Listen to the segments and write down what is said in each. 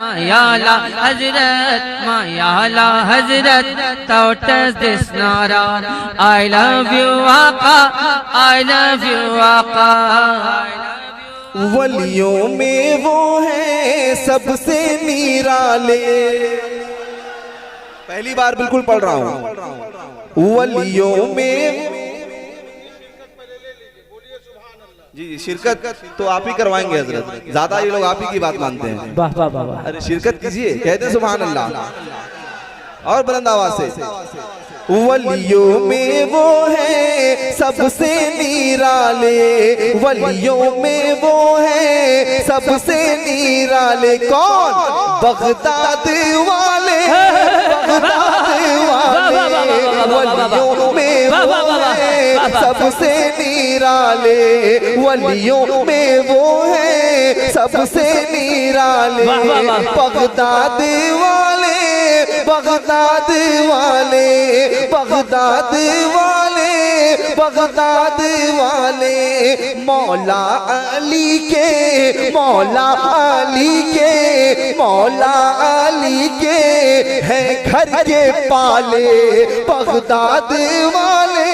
Mayala Hazrat, Mayala Hazrat, touches this nara. I love you, Aqa, I love you, Aqa. वलियों में वो है सबसे निराले। पहली बार बिल्कुल पढ़ रहा हूँ। वलियों में जी शिरकत तो आप ही करवाएंगे हजरत, ज्यादा ये लोग आप ही की बात मानते हैं। वाह वाह वाह वाह। अरे शिरकत कीजिए, कहते हैं सुभान अल्लाह और बुलंद आवाज से। वलियों में वो है सबसे निराले, वलियों में वो है सबसे निराले। कौन? बगदाद वाले, बगदाद वाले। वलियों में वो है सबसे निराले, वलियों में वो है सबसे निराले। बगदाद वाले, बगदाद वाले, बगदाद वाले, बगदाद वाले। मौला अली के, मौला अली के, मौला अली के हैं घर के पाले, बगदाद वाले।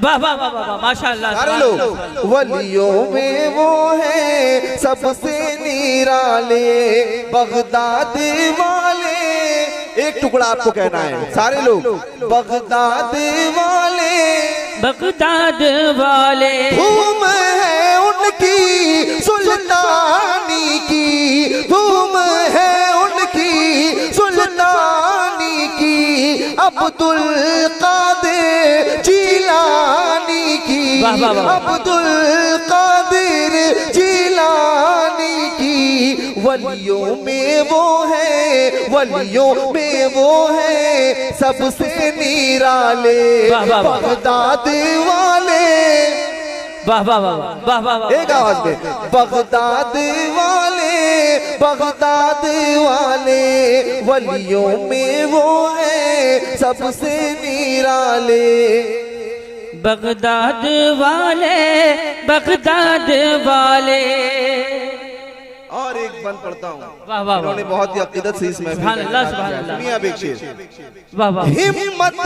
वाह वाह वाह वाह, माशाअल्लाह। सारे लोग वलियों में वो है सबसे निराले, बगदाद वाले। एक टुकड़ा आपको कहना है सारे लोग, बगदाद वाले, बगदाद वाले। धूम है उनकी सुल्तानी की, धूम है उनकी सुल्तानी की। अब्दुल कादिर जिलानी की, अब्दुल कादिर जिलानी की। वलियों में वो है, वलियों में वो है सबसे निराले, बगदाद वाले। वाह वाह वाह वाह वाह वाह। एक आवाज में, बगदाद वाले, बगदाद वाले। वलियों में वो है सबसे निराले, बगदाद वाले, बगदाद वाले। और एक बंद पढ़ता हूँ। वाह वाह, उन्होंने बहुत ही अकीदत से इसमें सुभान अल्लाह, सुभान अल्लाह। दुनिया एक शेर। वाह वाह। हिम्मत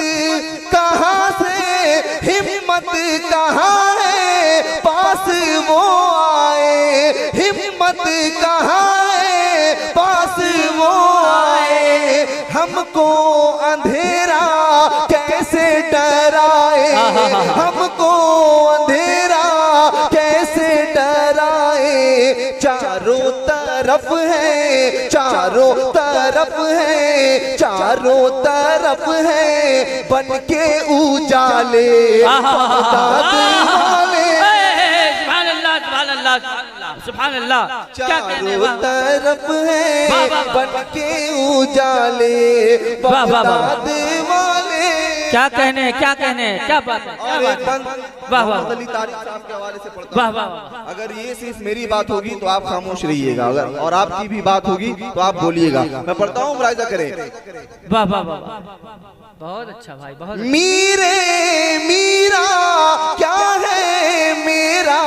कहाँ से, हिम्मत कहाँ है पास वो आए, हिम्मत कहाँ है पास वो आए। हमको अंधेरा कैसे डराए, हमको अंधेरा कैसे डराए। चारों तरफ है, चारों तरफ है, चारों तरफ है बन के उजाले, बगदाद वाले। सुभान अल्लाह, सुभान अल्लाह, सुभान अल्लाह। क्या कहने, चारों तरफ है बन के उजाले, बगदाद वाले। क्या कहने, क्या कहने, क्या बात है, क्या बात है। वाह वाह, अली तारिक साहब के हवाले से पढ़ता वाह हूं। वाह। अगर ये सिर्फ मेरी बात होगी तो आप खामोश रहिएगा, अगर और आपकी भी बात होगी तो आप बोलिएगा। मैं पढ़ता हूँ, मुलाहिजा करें। वाह वाह वाह, बहुत अच्छा भाई, बहुत अच्छा। मीरे मीरा क्या है मेरा,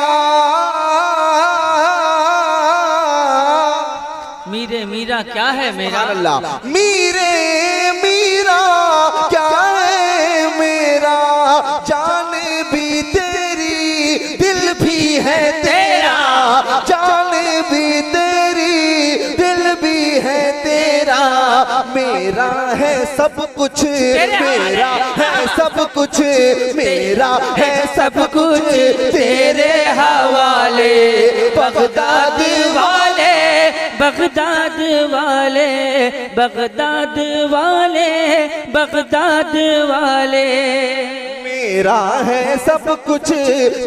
मीरे मीरा क्या है मेरा। अल्लाह। मीरे मीरा क्या है मेरा, जान भी तेरी दिल भी है तेरा, जान भी तेरी दिल भी है तेरा। मेरा है सब कुछ, मेरा है सब कुछ, मेरा है सब कुछ तेरे हवाले, बगदाद वाले, बगदाद वाले, बगदाद वाले, बगदाद वाले। मेरा है सब कुछ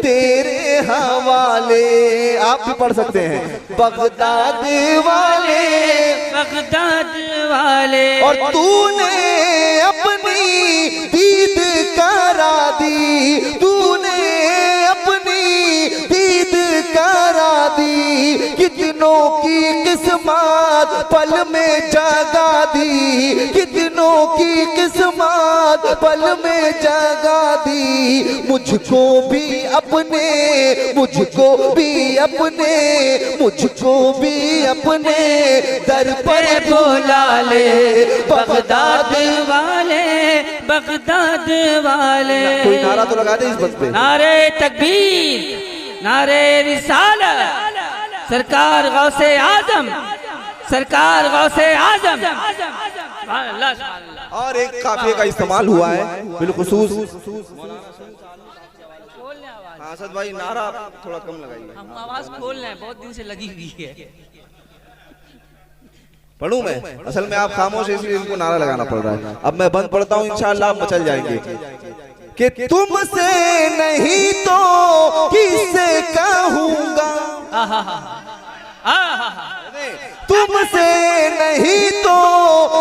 तेरे हवाले। आप भी पढ़ सकते हैं, बगदाद वाले, बगदाद वाले। और तूने अपनी दीद करा दी, तूने अपनी दीद करा दी कि कितनों की किस्मत पल में जगा दी, कितनों की किस्मत पल में जगा दी। मुझको भी अपने, मुझको भी अपने, मुझको भी अपने दर पर बुला ले बगदाद वाले, बगदाद वाले। कोई नारा तो लगा दे इस बस पे। नारे तकबीर, नारे रिसालत, सरकार गौसे आजम, सरकार गौसे आजम। और एक काफिये का इस्तेमाल हुआ है बिलखुसूस। हाँ असद भाई नारा थोड़ा कम लगाइए। हम आवाज खोल रहे हैं, बहुत दिन से लगी हुई है। पढ़ूं मैं? असल में आप खामोश है इसलिए इनको नारा लगाना पड़ रहा है। अब मैं बंद पढ़ता हूँ, इंशाअल्लाह आप मचल जाएंगे। कि तुमसे नहीं तो किससे कहूँगा, तुमसे नहीं तो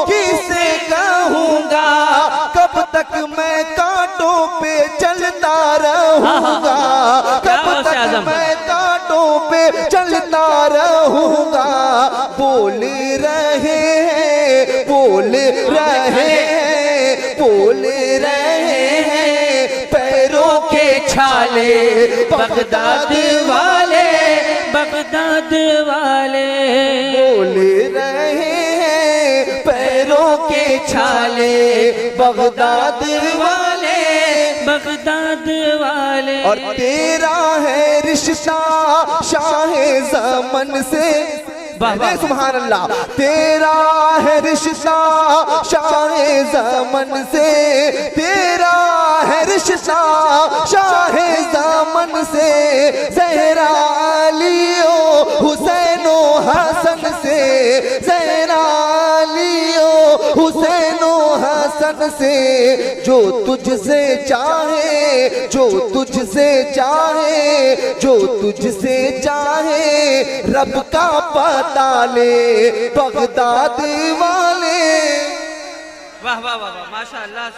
किससे कहूँगा, कब तक मैं कांटों पे चलता रहूँगा, कब तक मैं कांटों पे चलता रहूँगा। बोल रहे हैं, बोल रहे हैं, बोल रहे हैं पैरों के छाले बगदाद वाले, बगदाद वाले। बोल रहे हैं पैरों के छाले बगदाद वाले, बगदाद वाले। और तेरा है रिश्ता शाहे ज़मन से, सुभान अल्लाह। तेरा है रिश्ता शाहे ज़मन से, तेरा है रिश्ता शाहे ज़मन से। ज़हरा अलियो हुसैनो हसन से, ज़हरा अलियो हुसैनो हसन से। जो तुझसे चाहे, जो तुझसे चाहे, जो तुझसे चाहे रब का पता ले बगदाद वाले। वाह वाह वाह, माशाअल्लाह।